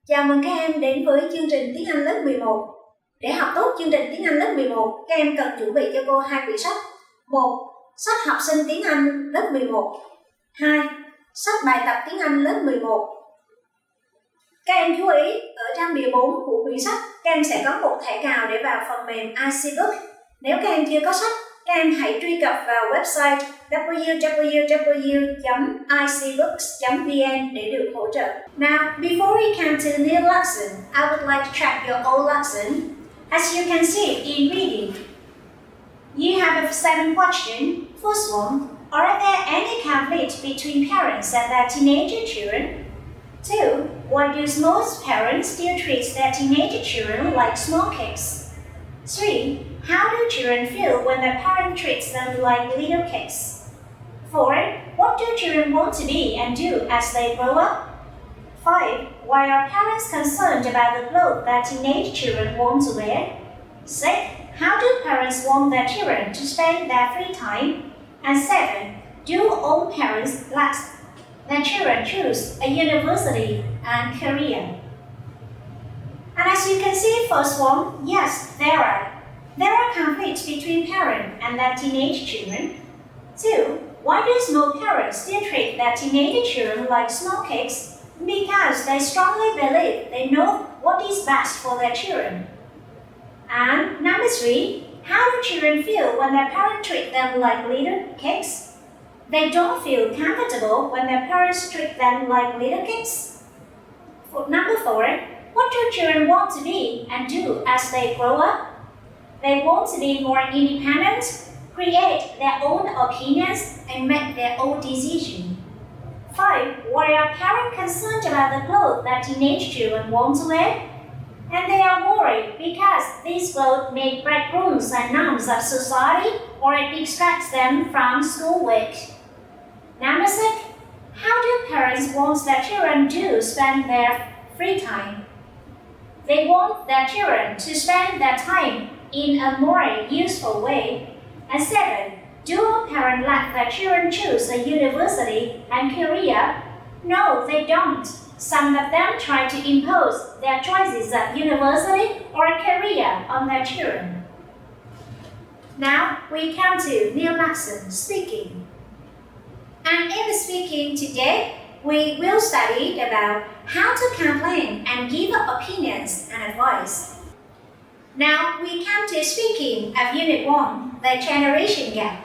Chào mừng các em đến với chương trình tiếng Anh lớp 11. Để học tốt chương trình tiếng Anh lớp 11, các em cần chuẩn bị cho cô 2 quyển sách. 1. Sách học sinh tiếng Anh lớp 11. 2. Sách bài tập tiếng Anh lớp 11. Các em chú ý, ở trang bìa 4 của quyển sách, các em sẽ có một thẻ cào để vào phần mềm IseeBooks. Nếu các em chưa có sách, các em hãy truy cập vào website www.iseebooks.vn để được hỗ trợ. Now, before we come to the new lesson, I would like to track your old lesson. As you can see in reading, you have 7 questions. First one, are there any conflicts between parents and their teenage children? 2. Why do most parents still treat their teenage children like small kids? 3. How do children feel when their parent treats them like little kids? 4. What do children want to be and do as they grow up? 5. Why are parents concerned about the clothes that teenage children want to wear? 6. How do parents want their children to spend their free time? And 7. Do all parents let their children choose a university and career? And as you can see, first one, yes, there are conflicts between parents and their teenage children. 2. Why do small parents still treat their teenage children like small kids? Because they strongly believe they know what is best for their children. And number 3, how do children feel when their parents treat them like little kids? They don't feel comfortable when their parents treat them like little kids. Number 4, what do children want to be and do as they grow up? They want to be more independent, create their own opinions, and make their own decisions. 5. Why are parents concerned about the clothes that teenage children want to wear? And they are worried because these clothes make bridegrooms and nuns of society, or it distracts them from schoolwork. Number 6. How do parents want their children to spend their free time? They want their children to spend their time in a more useful way. And 7. Do all parents let their children choose a university and career? No, they don't. Some of them try to impose their choices of university or career on their children. Now we come to new lesson, speaking. And in the speaking today, we will study about how to complain and give opinions and advice. Now we come to speaking of Unit 1, the generation gap.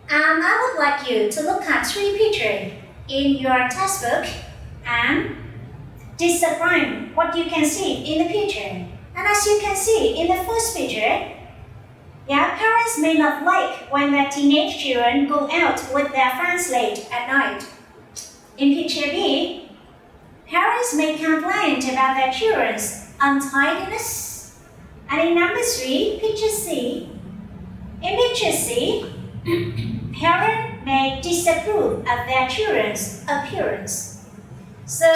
And I would like you to look at 3 pictures in your textbook and describe what you can see in the picture. And as you can see in the first picture, parents may not like when their teenage children go out with their friends late at night. In picture B, parents may complain about their children's untidiness. And in number 3, picture C, parents may disapprove of their children's appearance. So,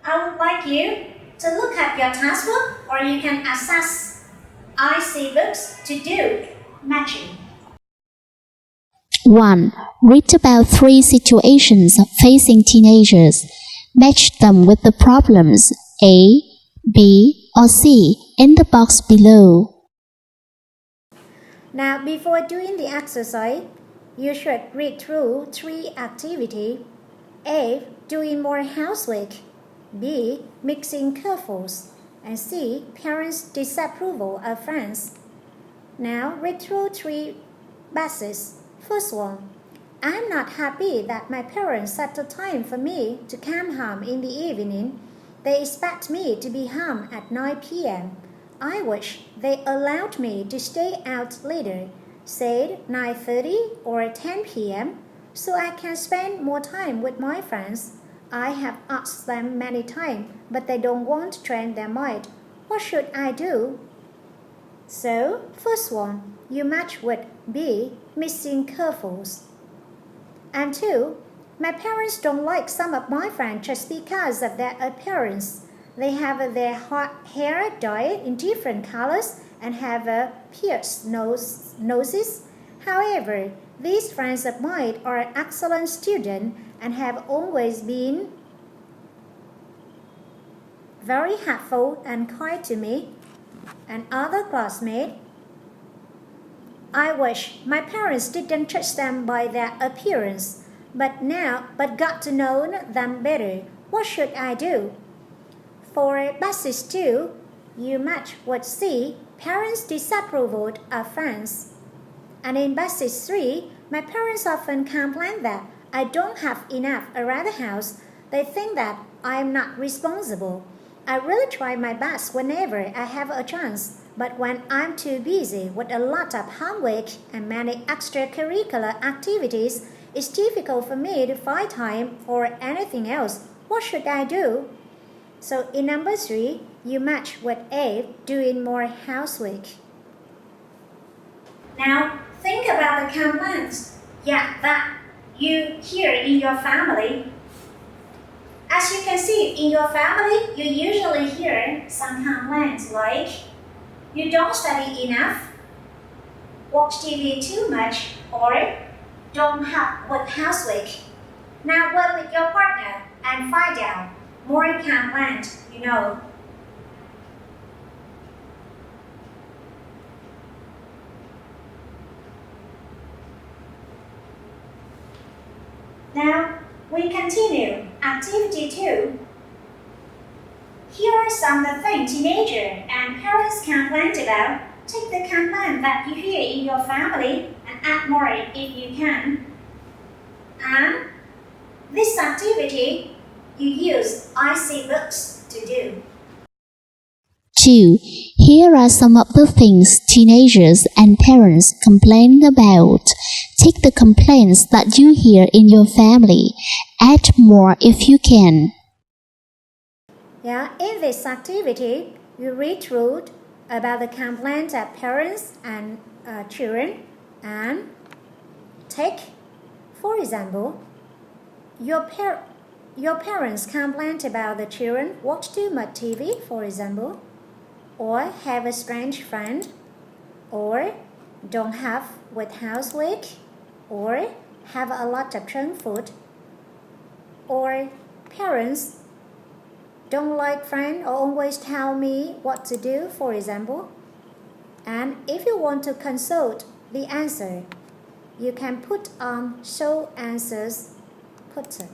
I would like you to look at your textbook, or you can access IseeBooks to do matching. 1. Read about 3 situations facing teenagers. Match them with the problems A, B, or C in the box below. Now, before doing the exercise, you should read through 3 activities. A. Doing more housework. B. Mixing curveballs. And C. Parents' disapproval of friends. Now, read through 3 passages. First one. I'm not happy that my parents set a time for me to come home in the evening. They expect me to be home at 9 p.m. I wish they allowed me to stay out later, say 9:30 or 10 p.m., so I can spend more time with my friends. I have asked them many times, but they don't want to train their mind. What should I do? So, first one, you match with B, missing curveballs. And 2, my parents don't like some of my friends just because of their appearance. They have their hair dyed in different colors and have pierced noses. However, these friends of mine are excellent students and have always been very helpful and kind to me and other classmates. I wish my parents didn't judge them by their appearance, but got to know them better. What should I do? For basis 2, you match with C, parents' disapproval of friends. And in basis 3, my parents often complain that I don't have enough around the house. They think that I am not responsible. I really try my best whenever I have a chance, but when I'm too busy with a lot of homework and many extracurricular activities, it's difficult for me to find time for anything else. What should I do? So in number 3, you match with A, doing more housework. Now, think about the complaints that you hear in your family. As you can see, in your family, you usually hear some complaints like you don't study enough, watch TV too much, or don't help with housework. Now work with your partner and find out more complaints you know. Now we continue. Activity 2. Here are some of the things teenagers and parents complain about. Take the complaint that you hear in your family and add more if you can. And this activity you use IseeBooks to do. 2. Here are some of the things teenagers and parents complain about. Take the complaints that you hear in your family. Add more if you can. In this activity, you read through about the complaints of parents and children and take, for example, your parents complain about the children watch too much TV, for example, or have a strange friend, or don't help with housework, or have a lot of junk food, or parents don't like friends or always tell me what to do, for example. And if you want to consult the answer, you can put on show answers button.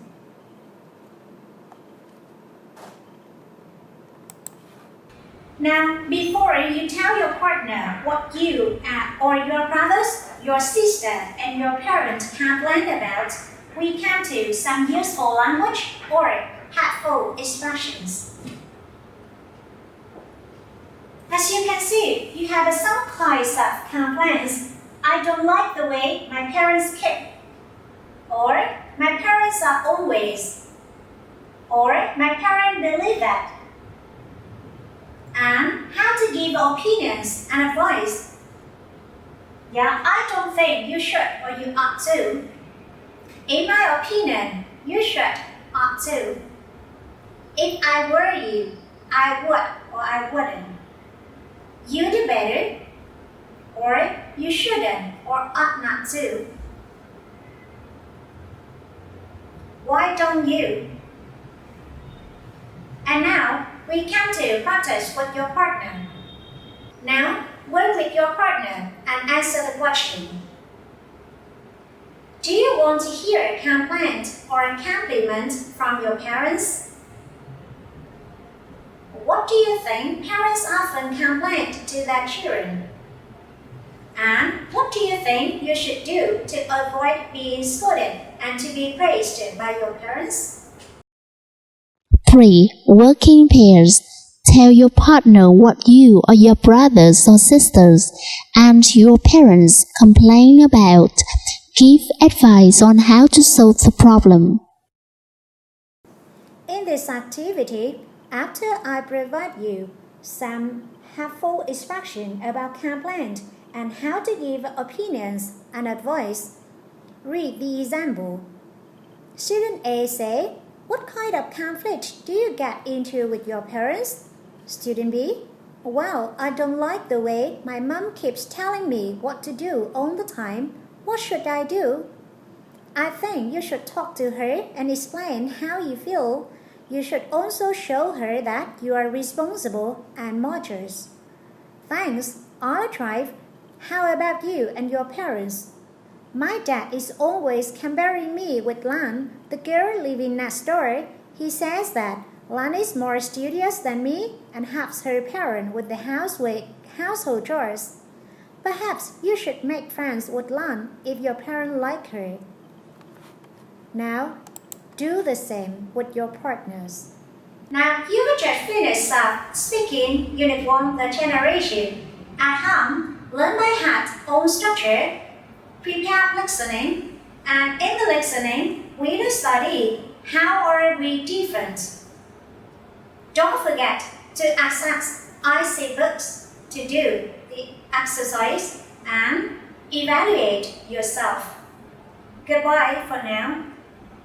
Now, before you tell your partner what you or your brothers, your sister, and your parents complain about, we come to some useful language or helpful expressions. As you can see, you have some kinds of complaints. I don't like the way my parents keep, or my parents are always, or my parents believe that. And how to give opinions and advice. I don't think you should or you ought to. In my opinion, you should, ought to. If I were you, I would or I wouldn't. You do better, or you shouldn't or ought not to. Why don't you? And now, we come to practice with your partner. Now, work with your partner and answer the question. Do you want to hear a complaint or a compliment from your parents? What do you think parents often complain to their children? And what do you think you should do to avoid being scolded and to be praised by your parents? 3. Work in pairs. Tell your partner what you or your brothers or sisters and your parents complain about. Give advice on how to solve the problem. In this activity, after I provide you some helpful instruction about complaint and how to give opinions and advice, read the example. Student A say, what kind of conflict do you get into with your parents? Student B, well, I don't like the way my mom keeps telling me what to do all the time. What should I do? I think you should talk to her and explain how you feel. you should also show her that you are responsible and mature. Thanks, I'll thrive. How about you and your parents? My dad is always comparing me with Lan, the girl living next door. He says that Lan is more studious than me and helps her parents with the household chores. Perhaps you should make friends with Lan if your parents like her. Now, do the same with your partners. Now, you have just finished speaking Unit 1, the generation. At home, learn by heart all structure, prepare listening, and in the listening, we will study how are we different. Don't forget to access IseeBooks to do the exercise and evaluate yourself. Goodbye for now.